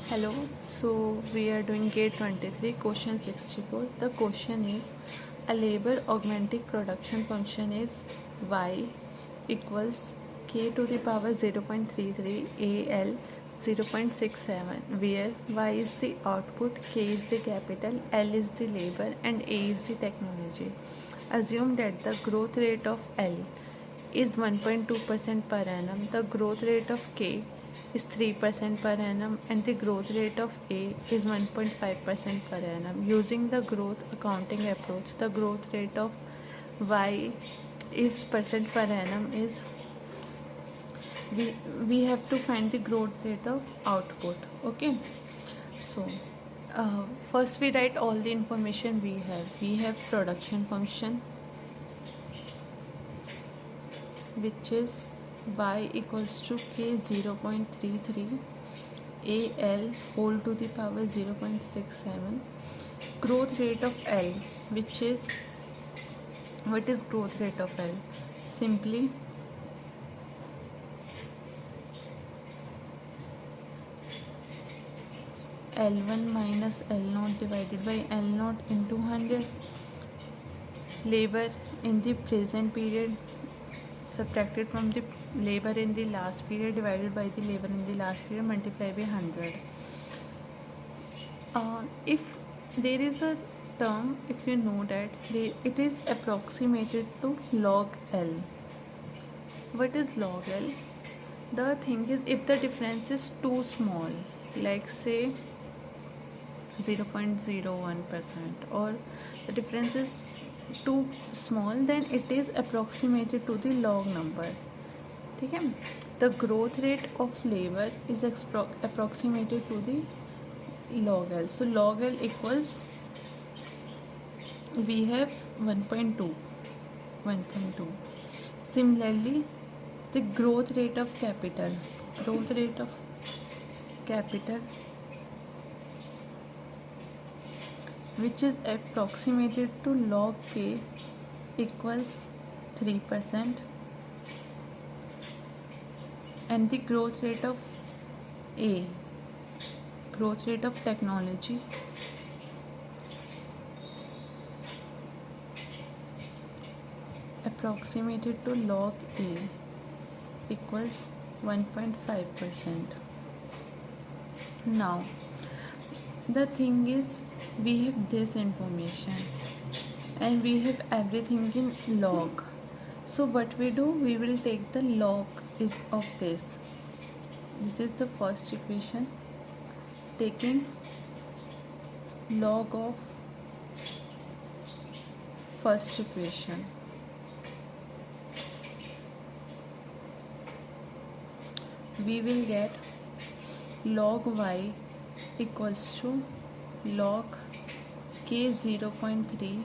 Hello, so we are doing gate 23, question 64. The question is a labor augmenting production function is y equals k to the power 0.33 al 0.67, where y is the output, k is the capital, l is the labor, and a is the technology. Assume that the growth rate of l is 1.2% per annum, the growth rate of K is 3% per annum, and the growth rate of A is 1.5% per annum. Using the growth accounting approach, the growth rate of Y is percent per annum is we, we have to find the growth rate of output. Okay, so uh, first we write all the information we have. We have production function, which is y equals to k 0.33 al whole to the power 0.67. Growth rate of l, which is, what is growth rate of l? Simply L1 minus L0 divided by L0 into 100. Labor in the present period subtracted from the labor in the last period divided by the labor in the last period, multiply by 100. If there is a term, if you know that it is approximated to log L. What is log L? The thing is, if the difference is too small, like say 0.01%, or the difference is too small, then it is approximated to the log number. ठीक है. The growth rate of labor is approximated to the log L. So log L equals, we have 1.2. Similarly, the growth rate of capital, which is approximated to log k, equals 3%, and the growth rate of technology, approximated to log A, equals 1.5%. Now the thing is, we have this information and we have everything in log. So what we do, we will take the log of this. This is the first equation, taking log of first equation. We will get log y equals to log k 0.3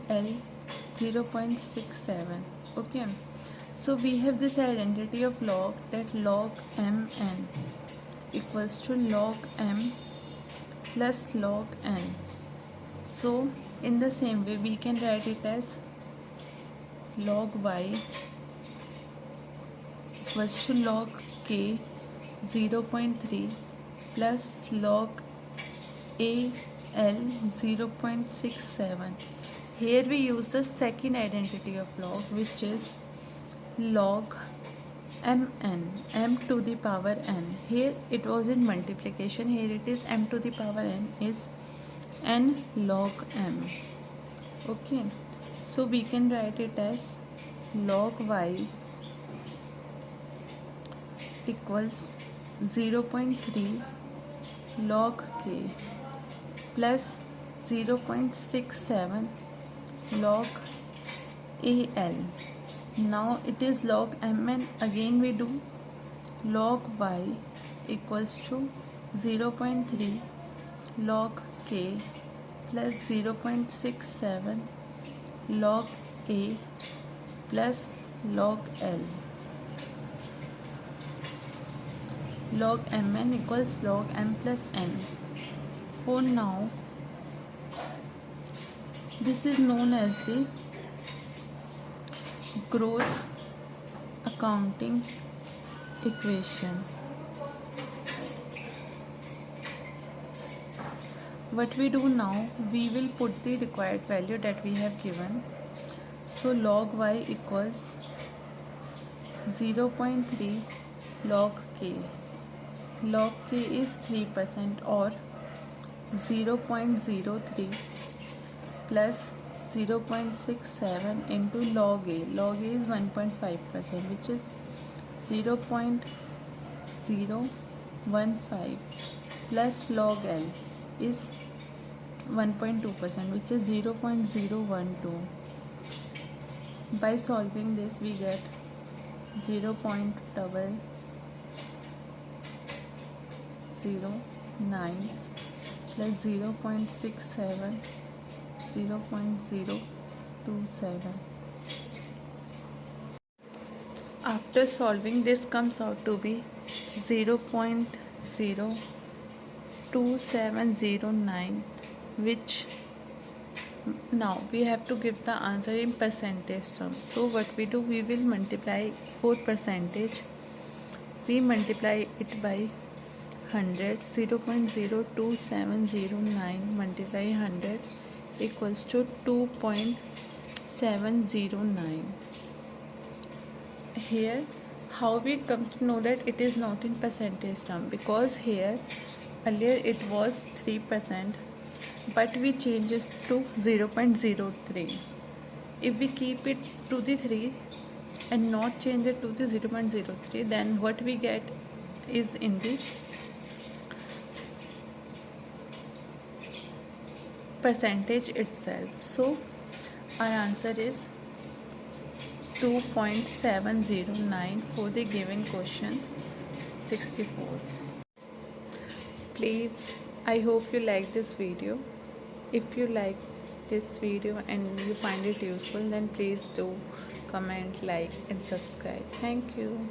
al 0.67. Okay, so we have this identity of log, that log mn equals to log m plus log n. So in the same way, we can write it as log y equals to log k 0.3 plus log al 0.67. Here we use the second identity of log, which is log mn, m to the power n. Here it was in multiplication, here it is m to the power n is n log m. Okay, so we can write it as log y equals 0.3 log k plus 0.67 log al. Now it is log mn. Again we do log y equals to 0.3 log k plus 0.67 log a plus log l. Log mn equals log m plus n. For now, this is known as the growth accounting equation. What we do now, we will put the required value that we have given. So log y equals 0.3 log k. Log k is 3% or 0.03 plus 0.67 into log a. Log a is 1.5%, which is 0.015 plus log l is 1.2%, which is 0.012. By solving this, we get 0.009 plus 0.67, 0.027. After solving, this comes out to be 0.02709, which now we have to give the answer in percentage terms. So what we do, we will multiply 4%. We multiply it by 100. 0.02709 multiply 100 equals to 2.709. Here, how we come to know that it is not in percentage term? Because here earlier it was 3%, but we change it to 0.03. If we keep it to the 3 and not change it to the 0.03, then what we get is in the percentage itself. So our answer is 2.709 for the given question 64. Please, I hope you like this video. If you like this video and you find it useful, then please do comment, like and subscribe. Thank you.